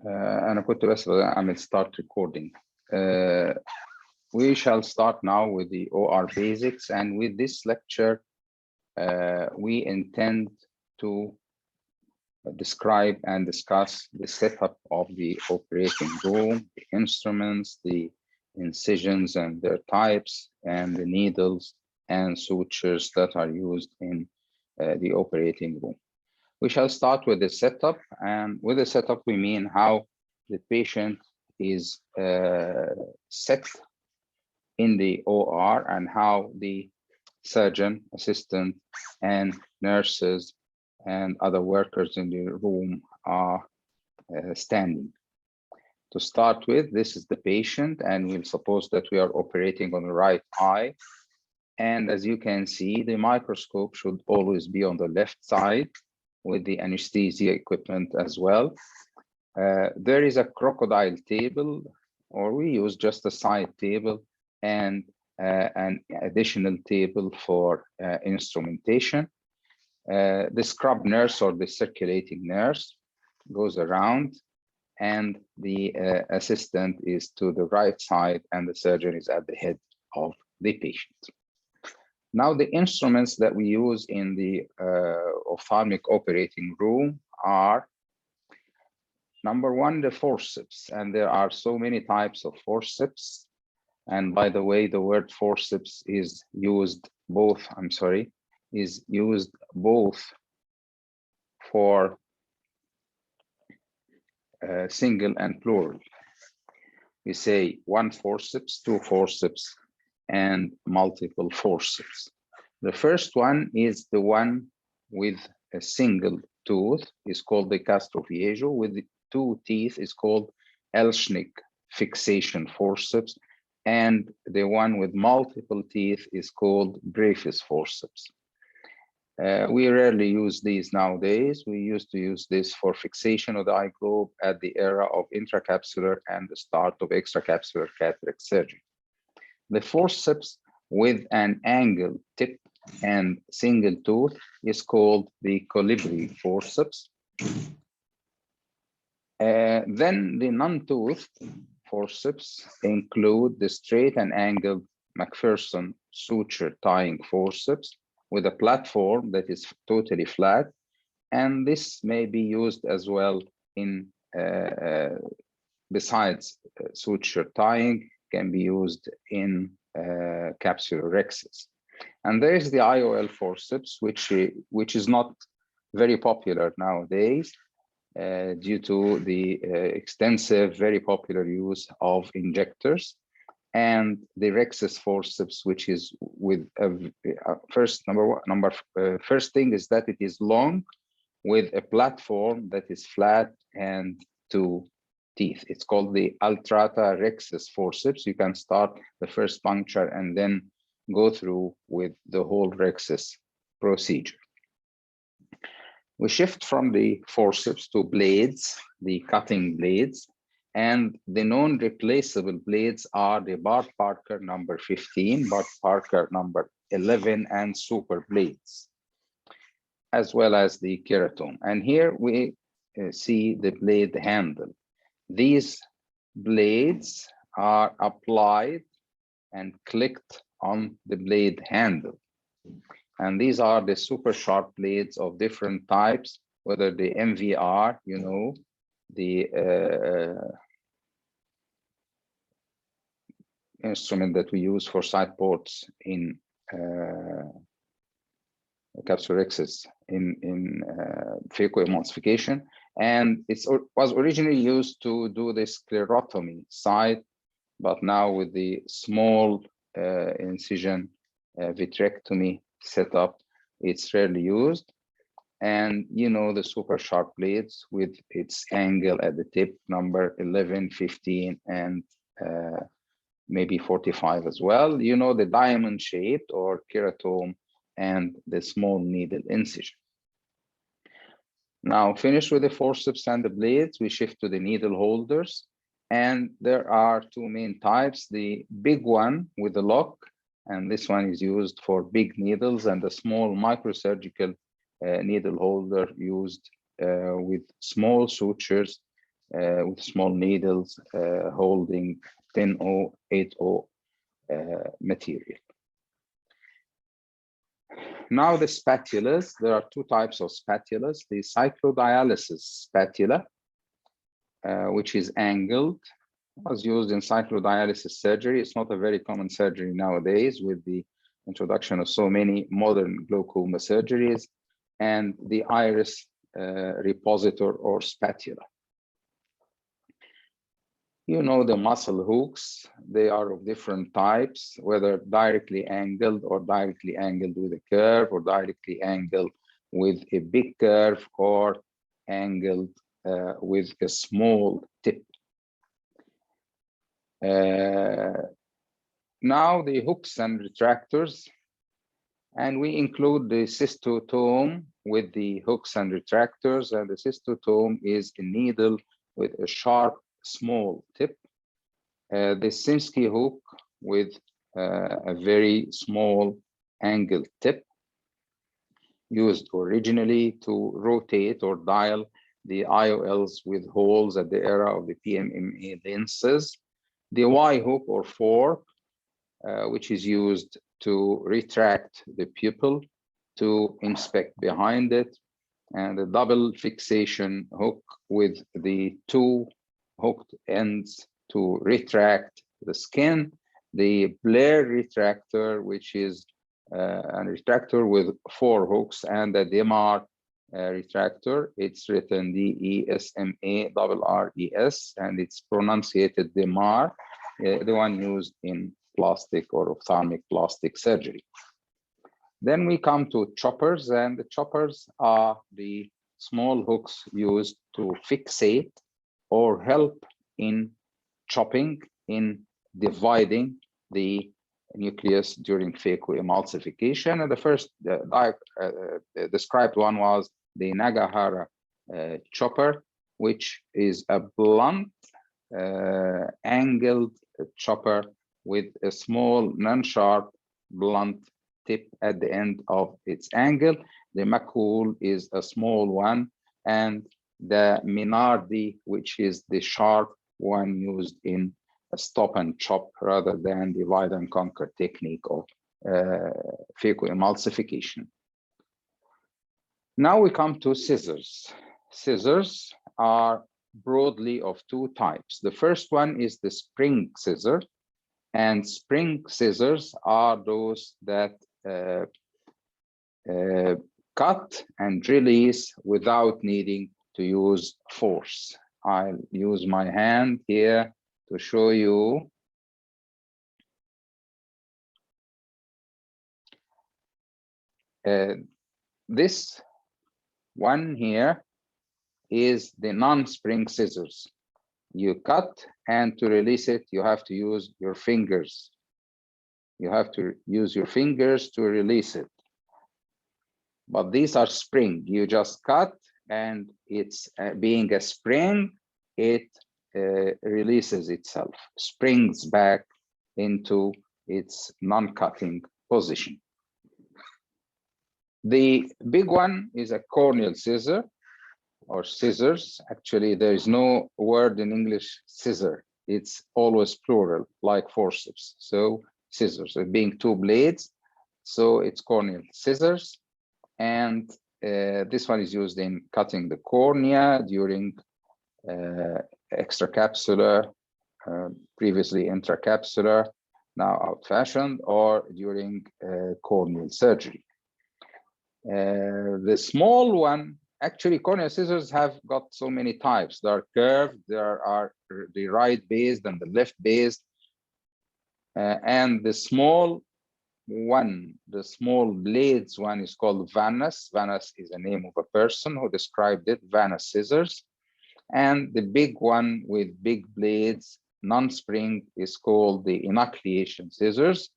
أنا كنت بس أعمل start recording. We shall start now with the OR basics, and with this lecture we intend to describe and discuss the setup of the operating room, the instruments, the incisions and their types, and the needles and sutures that are used in the operating room. We shall start with the setup, and with the setup we mean how the patient is set in the OR and how the surgeon, assistant, and nurses and other workers in the room are standing. To start with, this is the patient, and we'll suppose that we are operating on the right eye. And as you can see, the microscope should always be on the left side with the anesthesia equipment as well. There is a crocodile table, or we use just a side table and an additional table for instrumentation. The scrub nurse or the circulating nurse goes around, and the assistant is to the right side and the surgeon is at the head of the patient. Now, the instruments that we use in the ophthalmic operating room are, number one, the forceps, and there are so many types of forceps. And by the way, the word forceps is used both, is used both for single and plural. We say one forceps, two forceps, and multiple forceps. The first one is the one with a single tooth, is called the Castroviejo. With the two teeth is called Elschnig fixation forceps, and the one with multiple teeth is called Brevis forceps. We rarely use these nowadays. We used to use this for fixation of the eye globe at the era of intracapsular and the start of extracapsular cataract surgery. The forceps with an angled tip and single tooth is called the colibri forceps. Then the non-toothed forceps include the straight and angled McPherson suture tying forceps with a platform that is totally flat, and this may be used as well in besides suture tying, can be used in capsular rhexis. And there is the IOL forceps, which is not very popular nowadays due to the extensive, very popular use of injectors, and the rhexis forceps, which is with first thing is that it is long with a platform that is flat and two teeth. It's called the Altrata rhexis forceps. You can start the first puncture and then go through with the whole rhexis procedure. We shift from the forceps to blades, the cutting blades, and the non-replaceable blades are the Bart Parker number 15, Bart Parker number 11, and super blades, as well as the keratome. And here we see the blade handle. These blades are applied and clicked on the blade handle. And these are the super sharp blades of different types, whether the MVR, you know, the instrument that we use for side ports in capsular rhexis in phacoemulsification, and it was originally used to do the sclerotomy side, but now with the small incision vitrectomy setup, it's rarely used. And you know the super sharp blades with its angle at the tip, number 11, 15, and maybe 45 as well. You know the diamond shaped or keratome and the small needle incision. Now, finished with the forceps and the blades, we shift to the needle holders. And there are two main types, the big one with the lock, and this one is used for big needles, and the small microsurgical needle holder used with small sutures with small needles holding 10O, 8O material. Now the spatulas, there are two types of spatulas. The cyclodialysis spatula, which is angled, was used in cyclodialysis surgery. It's not a very common surgery nowadays with the introduction of so many modern glaucoma surgeries, and the iris repositor or spatula. You know the muscle hooks, they are of different types, whether directly angled or directly angled with a curve, or directly angled with a big curve, or angled with a small tip. Now the hooks and retractors, and we include the cystotome with the hooks and retractors, and the cystotome is a needle with a sharp small tip. The Simsky hook with a very small angled tip, used originally to rotate or dial the IOLs with holes at the era of the PMMA lenses. The Y hook or fork, which is used to retract the pupil to inspect behind it, and the double fixation hook with the two hooked ends to retract the skin. The Blair retractor, which is a retractor with 4 hooks, and the Demar retractor. It's written DESMA-RRES, and it's pronunciated Demar, the one used in plastic or ophthalmic plastic surgery. Then we come to choppers, and the choppers are the small hooks used to fixate or help in chopping, in dividing the nucleus during phacoemulsification. And the first described one was the Nagahara chopper, which is a blunt, angled chopper with a small, non-sharp, blunt tip at the end of its angle. The Makul is a small one, and the Minardi, which is the sharp one used in a stop and chop rather than divide and conquer technique of phacoemulsification. Now we come to scissors. Scissors are broadly of 2 types. The first one is the spring scissor, and spring scissors are those that cut and release without needing to use force. I'll use my hand here to show you. This one here is the non-spring scissors. You cut, and to release it, you have to use your fingers. You have to use your fingers to release it. But these are spring. You just cut, and it's being a spring, it releases itself, springs back into its non-cutting position. The big one is a corneal scissor, or scissors. Actually, there is no word in English scissor. It's always plural, like forceps. So scissors, being 2 blades, so it's corneal scissors. And this one is used in cutting the cornea during extracapsular, previously intracapsular, now out-fashioned, or during corneal surgery. The small one, actually corneal scissors have got so many types. There are curved, there are the right-based and the left-based. And the small one, the small blades one, is called Vanus. Vanus is a name of a person who described it, Vanus scissors. And the big one with big blades, non-spring, is called the enucleation scissors.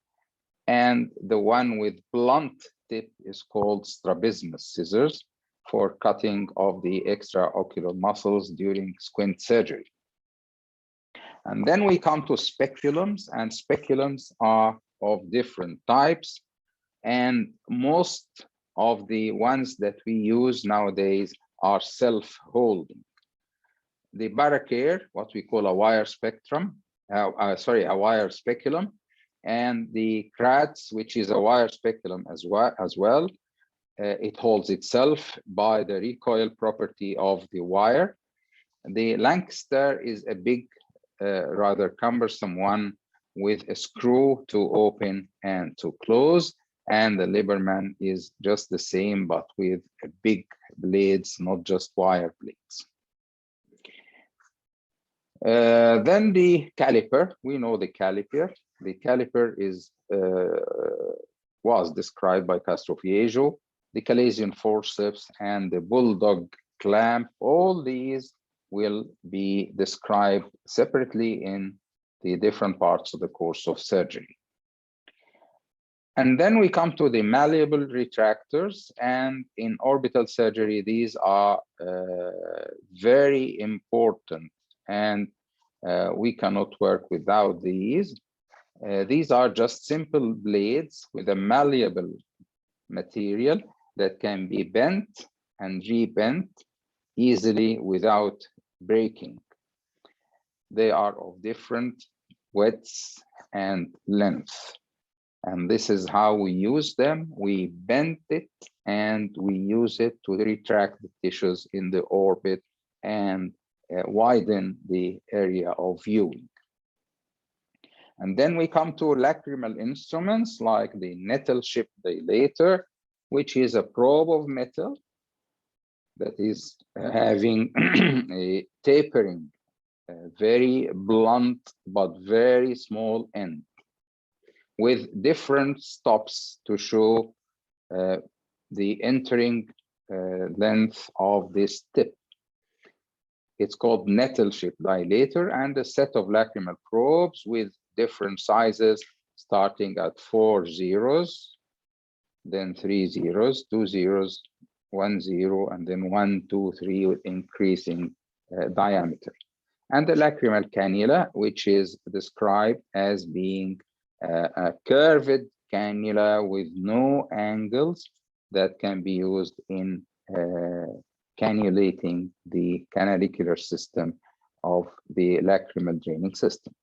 And the one with blunt tip is called strabismus scissors for cutting of the extraocular muscles during squint surgery. And then we come to speculums, and speculums are of different types. And most of the ones that we use nowadays are self-holding. the barricade, what we call a wire spectrum, a wire speculum, and the Kratz, which is a wire speculum as well. It holds itself by the recoil property of the wire. The Lancaster is a big, rather cumbersome one with a screw to open and to close. And the Lieberman is just the same, but with big blades, not just wire blades. Then the caliper, we know the caliper. The caliper was described by Castrofiesio, the Calesian forceps, and the bulldog clamp. All these will be described separately in the different parts of the course of surgery. And then we come to the malleable retractors, and in orbital surgery, these are very important, and we cannot work without these. These are just simple blades with a malleable material that can be bent and rebent easily without breaking. They are of different widths and lengths. And this is how we use them. We bend it and we use it to retract the tissues in the orbit and widen the area of viewing. And then we come to lacrimal instruments like the nettle-ship dilator, which is a probe of metal that is having a tapering, very blunt but very small end, with different stops to show the entering length of this tip. It's called nettle-ship dilator, and a set of lacrimal probes with different sizes, starting at 4 zeros, then 3 zeros, 2 zeros, 1 0, and then 1, 2, 3, with increasing diameter. And the lacrimal cannula, which is described as being a curved cannula with no angles that can be used in cannulating the canalicular system of the lacrimal draining system.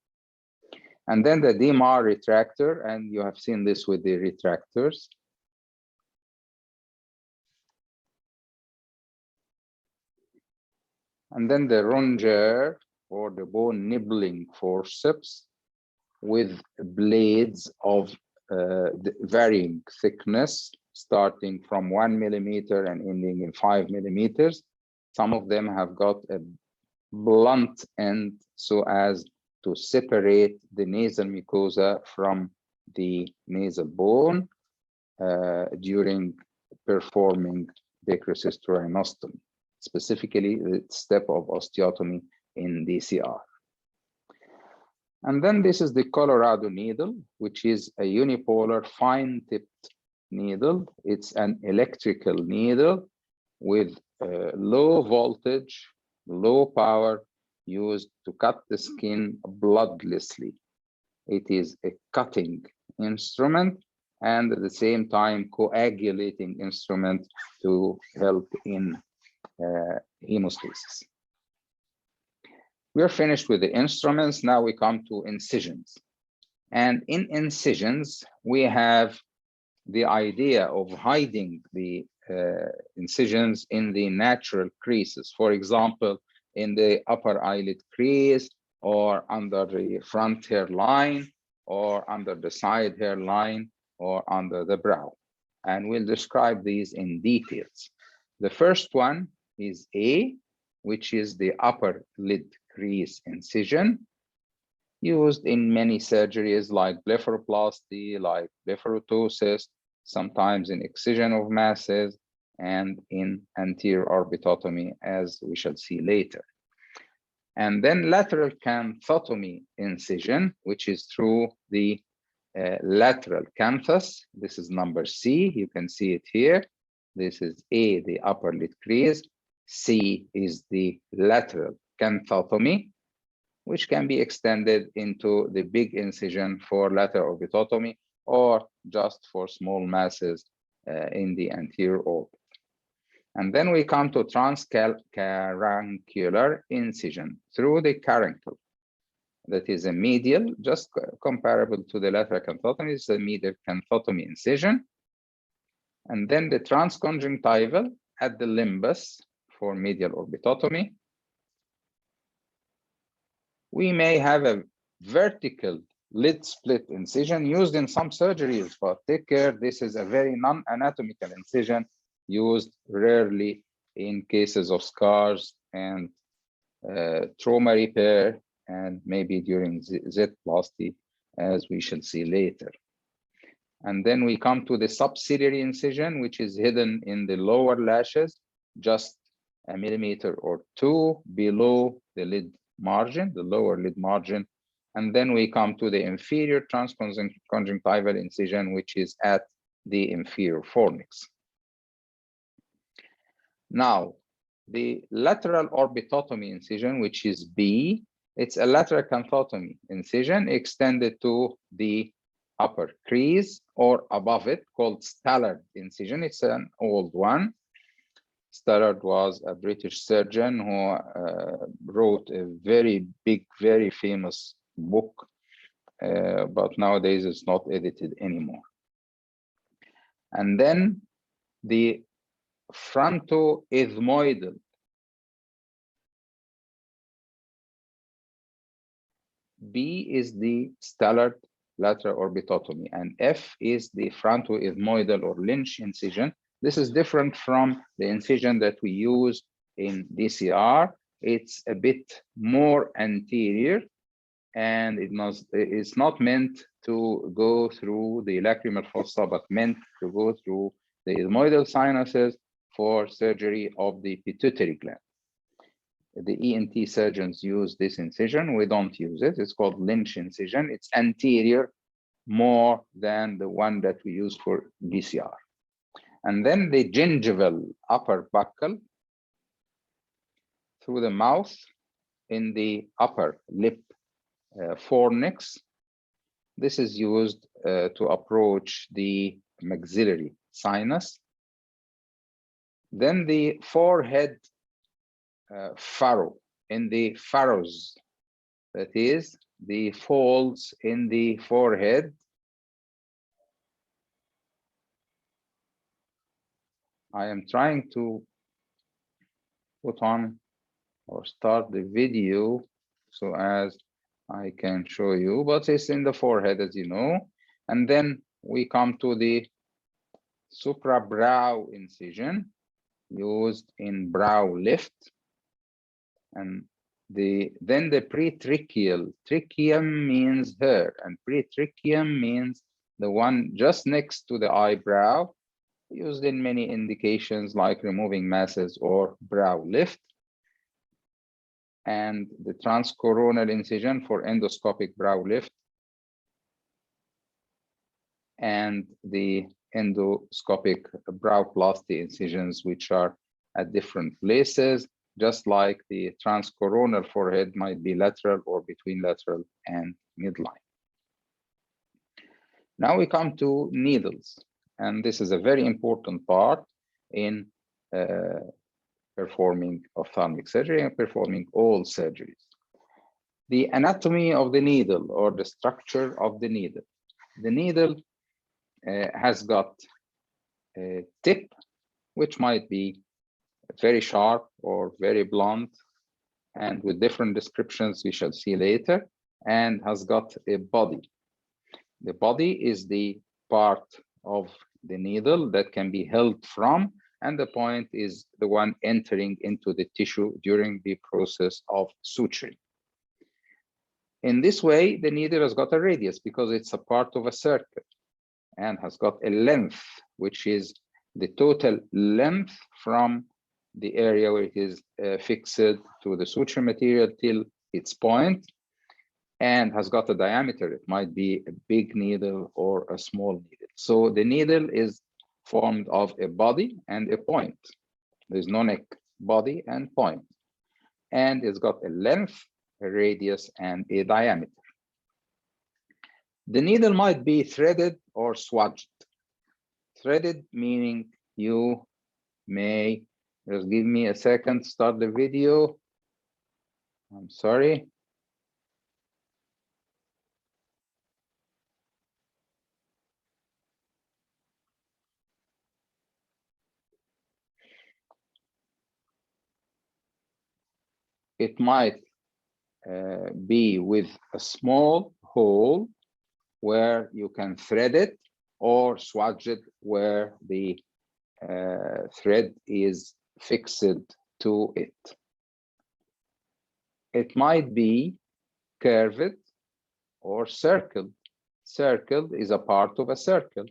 And then the DMR retractor, and you have seen this with the retractors. And then the rongeur, or the bone nibbling forceps, with blades of varying thickness, starting from 1 millimeter and ending in 5 millimeters. Some of them have got a blunt end so as to separate the nasal mucosa from the nasal bone during performing dacrocystorhinostomy, specifically the step of osteotomy in DCR. And then this is the Colorado needle, which is a unipolar fine-tipped needle. It's an electrical needle with low voltage, low power, used to cut the skin bloodlessly. It is a cutting instrument and at the same time coagulating instrument to help in hemostasis. We are finished with the instruments. Now we come to incisions. And in incisions, we have the idea of hiding the incisions in the natural creases. For example, in the upper eyelid crease, or under the front hairline, or under the side hairline, or under the brow. And we'll describe these in details. The first one is A, which is the upper lid crease incision, used in many surgeries like blepharoplasty, like blepharotosis, sometimes in excision of masses, and in anterior orbitotomy, as we shall see later. And then lateral canthotomy incision, which is through the lateral canthus. This is number C, you can see it here. This is A, the upper lid crease. C is the lateral canthotomy, which can be extended into the big incision for lateral orbitotomy, or just for small masses in the anterior orbit. And then we come to transcaruncular incision through the caruncle. That is a medial, just comparable to the lateral canthotomy, is a medial canthotomy incision. And then the transconjunctival at the limbus for medial orbitotomy. We may have a vertical lid split incision used in some surgeries, but take care, this is a very non-anatomical incision used rarely in cases of scars and trauma repair, and maybe during Z-plasty, as we shall see later. And then we come to the subciliary incision, which is hidden in the lower lashes, just a millimeter or two below the lid margin, the lower lid margin. And then we come to the inferior transconjunctival incision, which is at the inferior fornix. Now, the lateral orbitotomy incision, which is B, it's a lateral canthotomy incision extended to the upper crease or above it, called Stallard incision. It's an old one. Stallard was a British surgeon who wrote a very big, very famous book, but nowadays it's not edited anymore. And then the frontoethmoidal. B is the Stallard lateral orbitotomy, and F is the frontoethmoidal or Lynch incision. This is different from the incision that we use in DCR. It's a bit more anterior, and it's not meant to go through the lacrimal fossa, but meant to go through the ethmoidal sinuses for surgery of the pituitary gland. The ENT surgeons use this incision. We don't use it. It's called Lynch incision. It's anterior more than the one that we use for BCR. And then the gingival upper buccal through the mouth in the upper lip fornix. This is used to approach the maxillary sinus. Then the forehead furrow in the furrows, that is the folds in the forehead. I am trying to put on or start the video so as I can show you, but it's in the forehead, as you know. And then we come to the suprabrow incision used in brow lift. And then the pretracheal. Tracheum means hair, and pretracheum means the one just next to the eyebrow, used in many indications like removing masses or brow lift. And the transcoronal incision for endoscopic brow lift, and the endoscopic browplasty incisions, which are at different places, just like the transcoronal forehead might be lateral or between lateral and midline. Now we come to needles, and this is a very important part in performing ophthalmic surgery and performing all surgeries. The anatomy of the needle, or the structure of the needle. The needle has got a tip, which might be very sharp or very blunt, and with different descriptions we shall see later, and has got a body. The body is the part of the needle that can be held from, and the point is the one entering into the tissue during the process of suturing. In this way, the needle has got a radius because it's a part of a circle, and has got a length, which is the total length from the area where it is fixed to the suture material till its point, and has got a diameter. It might be a big needle or a small needle. So the needle is formed of a body and a point. There's no neck, body and point. And it's got a length, a radius, and a diameter. The needle might be threaded or swudged. Threaded meaning you may Just give me a second to start the video. I'm sorry. It might be with a small hole where you can thread it, or swatch it where the thread is fixed to it. It might be curved or circled. Circled is a part of a circle,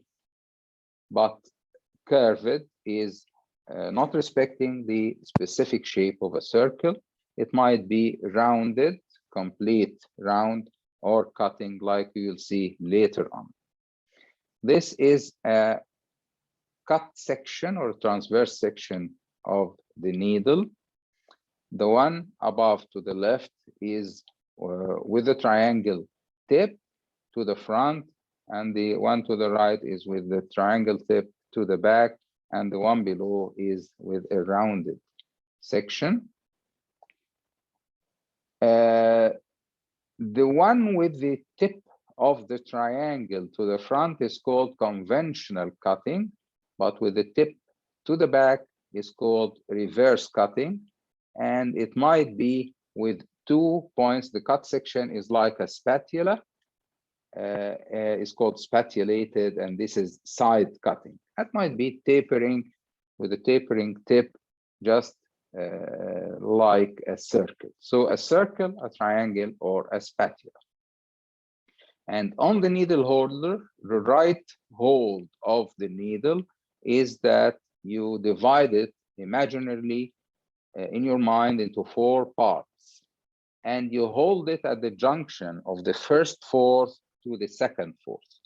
but curved is not respecting the specific shape of a circle. It might be rounded, complete round, or cutting like you will see later on. This is a cut section or transverse section of the needle. The one above to the left is with the triangle tip to the front, and the one to the right is with the triangle tip to the back, and the one below is with a rounded section. The one with the tip of the triangle to the front is called conventional cutting, but with the tip to the back is called reverse cutting, and it might be with 2 points. The cut section is like a spatula. It's called spatulated, and this is side cutting. That might be tapering with a tapering tip, just like a circle. So a circle, a triangle, or a spatula. And on the needle holder, the right hold of the needle is that you divide it imaginarily in your mind into 4 parts, and you hold it at the junction of the first fourth to the second fourth,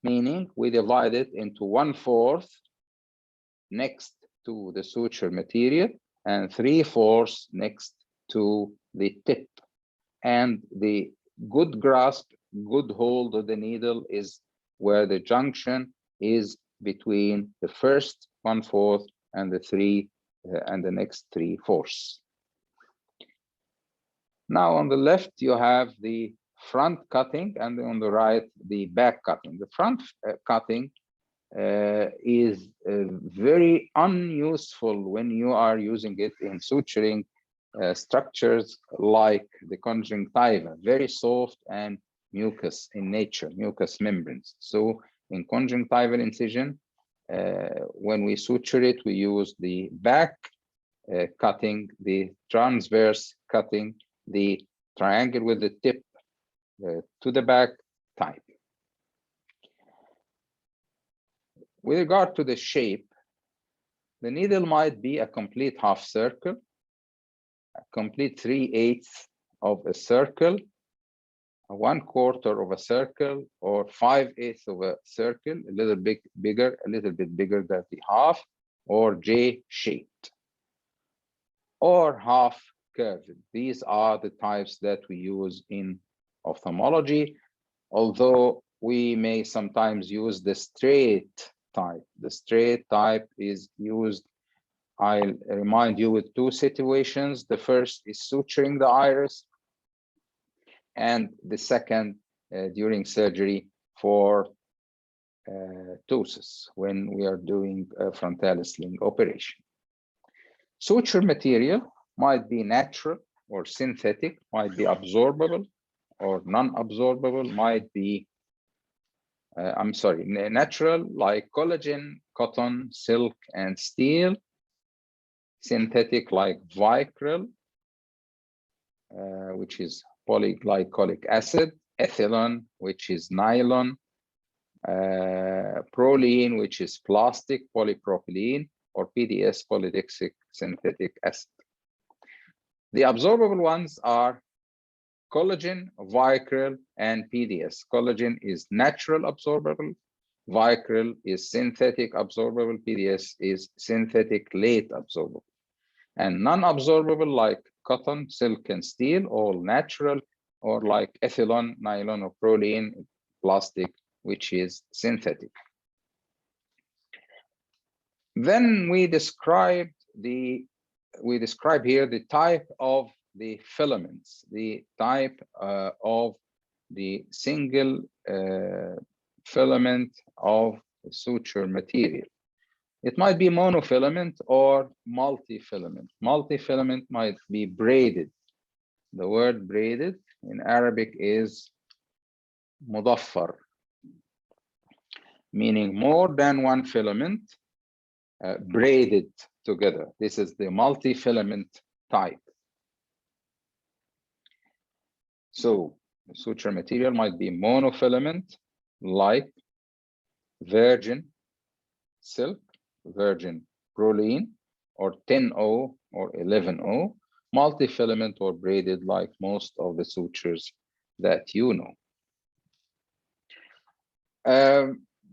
meaning we divide it into 1/4 next to the suture material and 3/4 next to the tip. And the good grasp, good hold of the needle is where the junction is between the first 1/4 and the next 3/4. Now on the left you have the front cutting, and on the right the back cutting. The front cutting is very unuseful when you are using it in suturing structures like the conjunctiva, very soft and mucus in nature, mucus membranes. So in conjunctival incision, when we suture it, we use the back cutting, the transverse cutting, the triangle with the tip to the back type. With regard to the shape, the needle might be a complete half circle, a complete 3/8 of a circle, a 1/4 of a circle, or 5/8 of a circle, a little bit bigger than the half, or J-shaped, or half curved. These are the types that we use in ophthalmology, although we may sometimes use the straight type. The straight type is used, I'll remind you, with 2 situations. The first is suturing the iris, and the second during surgery for ptosis, when we are doing a frontalis sling operation. Suture material might be natural or synthetic, might be absorbable or non-absorbable, might be natural, like collagen, cotton, silk, and steel. Synthetic, like Vicryl, which is polyglycolic acid, ethylene, which is nylon, proline, which is plastic, polypropylene, or PDS, polydextric synthetic acid. The absorbable ones are collagen, Vicryl, and PDS. Collagen is natural absorbable, Vicryl is synthetic absorbable, PDS is synthetic late absorbable. And non-absorbable, like cotton, silk, and steel, all natural, or like ethylene, nylon, or proline, plastic, which is synthetic. Then we describe here the type of the filaments, the type of the single filament of suture material. It might be monofilament or multifilament. Multifilament might be braided. The word braided in Arabic is mudaffar, meaning more than one filament braided together. This is the multifilament type. So the suture material might be monofilament, like virgin silk, virgin proline, or 10O or 11O, multifilament or braided, like most of the sutures that you know.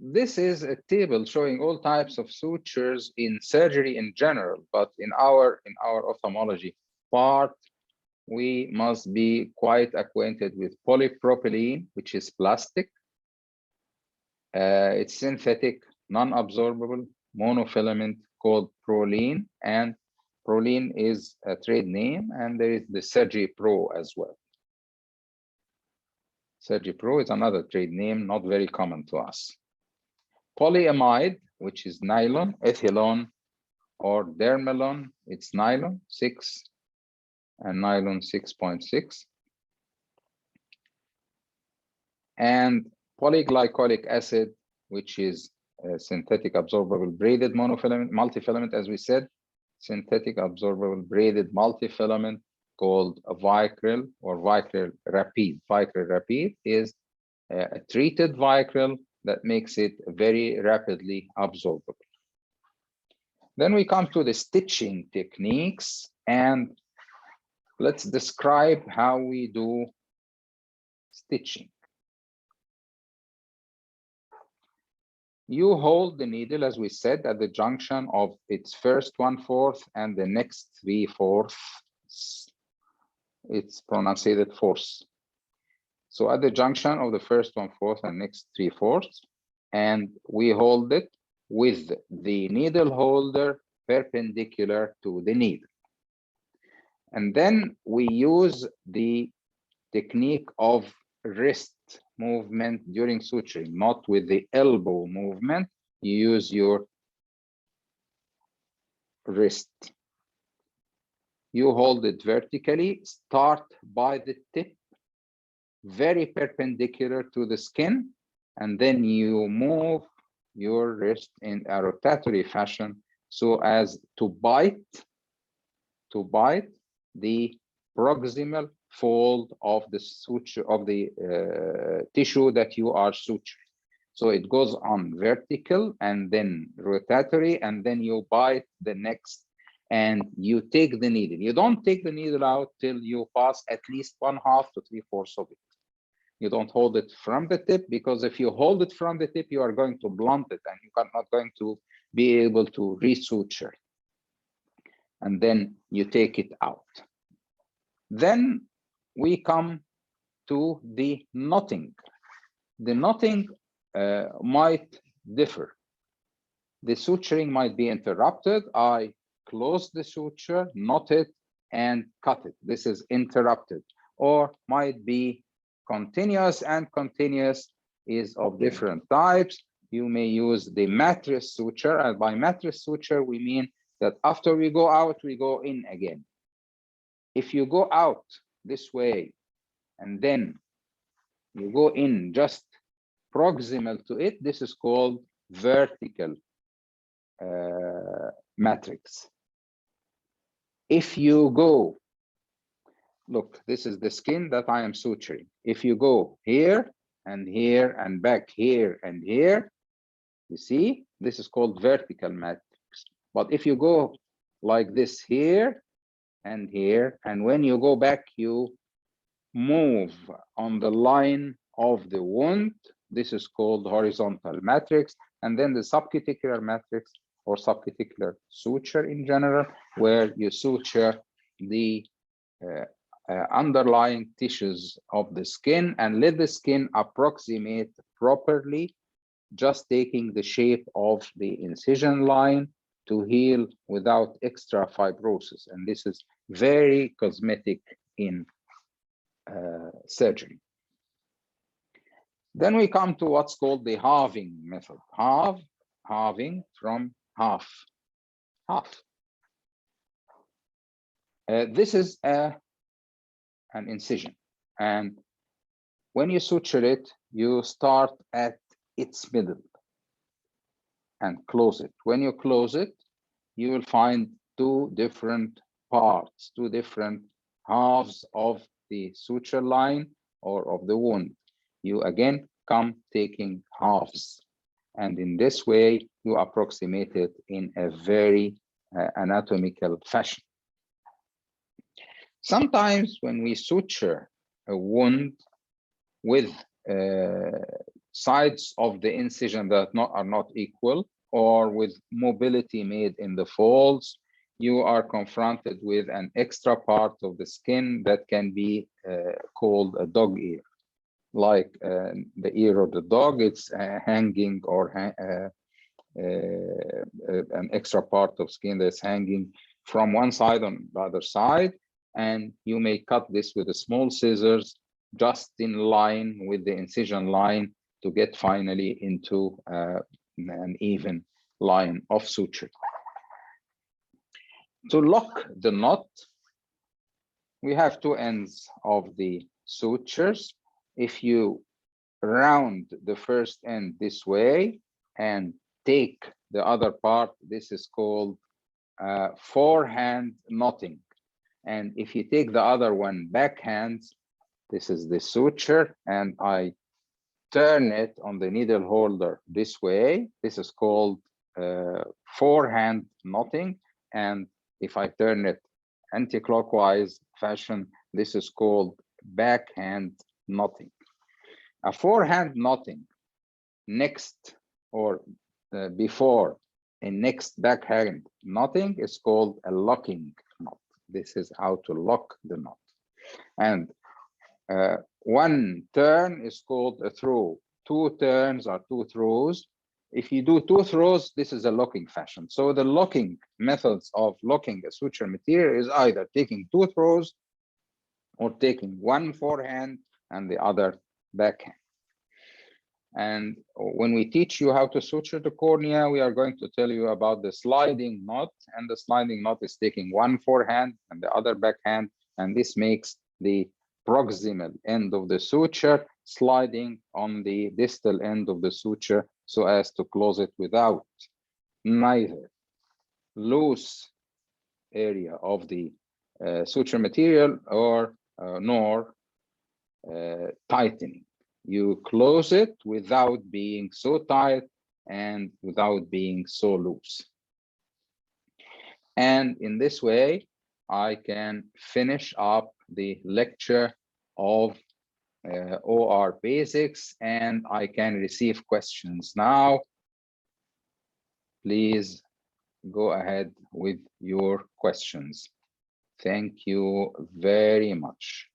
This is a table showing all types of sutures in surgery in general, but in our ophthalmology part, we must be quite acquainted with polypropylene, which is plastic. It's synthetic, non-absorbable monofilament called Proline, and Proline is a trade name, and there is the SurgiPro as well. SurgiPro is another trade name, not very common to us. Polyamide, which is nylon, ethylone, or dermalon, it's nylon 6 and nylon 6.6. And polyglycolic acid, which is a synthetic absorbable braided monofilament, multifilament, as we said, synthetic absorbable braided multifilament called a Vicryl or Vicryl Rapide. Vicryl Rapide is a treated Vicryl that makes it very rapidly absorbable. Then we come to the stitching techniques, and let's describe how we do stitching. You hold the needle, as we said, at the junction of its first 1/4 and the next 3/4. It's pronounced force. So at the junction of the first 1/4 and next 3/4, and we hold it with the needle holder perpendicular to the needle. And then we use the technique of wrist movement during suturing, not with the elbow movement. You use your wrist. You hold it vertically, start by the tip, very perpendicular to the skin, and then you move your wrist in a rotatory fashion so as to bite the proximal fold of the suture of the tissue that you are suturing. So it goes on vertical and then rotatory, and then you bite the next, and you take the needle. You don't take the needle out till you pass at least 1/2 to 3/4 of it. You don't hold it from the tip, because if you hold it from the tip, you are going to blunt it and you are not going to be able to resuture. And then you take it out. Then we come to the knotting. The knotting might differ. The suturing might be interrupted. I close the suture, knot it, and cut it. This is interrupted. Or might be continuous, and continuous is of different types. You may use the mattress suture, and by mattress suture, we mean that after we go out, we go in again. If you go out this way, and then you go in just proximal to it, this is called vertical matrix. If you go, look, this is the skin that I am suturing. If you go here and here and back here and here, you see, this is called vertical matrix. But if you go like this here and here, and when you go back, you move on the line of the wound, this is called horizontal matrix. And then the subcuticular matrix, or subcuticular suture in general, where you suture the underlying tissues of the skin and let the skin approximate properly, just taking the shape of the incision line to heal without extra fibrosis. And this is very cosmetic in surgery. Then we come to what's called the halving method. Halving from half. This is an incision, and when you suture it, you start at its middle and close it. When you close it, you will find two different parts, two different halves of the suture line or of the wound. You again come taking halves, and in this way you approximate it in a very anatomical fashion. Sometimes when we suture a wound with sides of the incision that are not equal, or with mobility made in the folds, you are confronted with an extra part of the skin that can be called a dog ear. Like the ear of the dog, it's hanging, or an extra part of skin that's hanging from one side on the other side, and you may cut this with a small scissors just in line with the incision line to get finally into an even line of suture. To lock the knot, we have two ends of the sutures. If you round the first end this way and take the other part, this is called forehand knotting. And if you take the other one backhand, this is the suture, and I turn it on the needle holder this way, this is called forehand knotting. And if I turn it anti-clockwise fashion, this is called backhand knotting. A forehand knotting next or before a next backhand knotting is called a locking knot. This is how to lock the knot. And one turn is called a throw. Two turns are two throws. If you do two throws, this is a locking fashion. So the locking methods of locking a suture material is either taking two throws or taking one forehand and the other backhand. And when we teach you how to suture the cornea, we are going to tell you about the sliding knot, and the sliding knot is taking one forehand and the other backhand, and this makes the proximal end of the suture sliding on the distal end of the suture so as to close it without neither loose area of the suture material or nor tightening. You close it without being so tight and without being so loose. And in this way, I can finish up the lecture of OR basics, and I can receive questions now. Please go ahead with your questions. Thank you very much.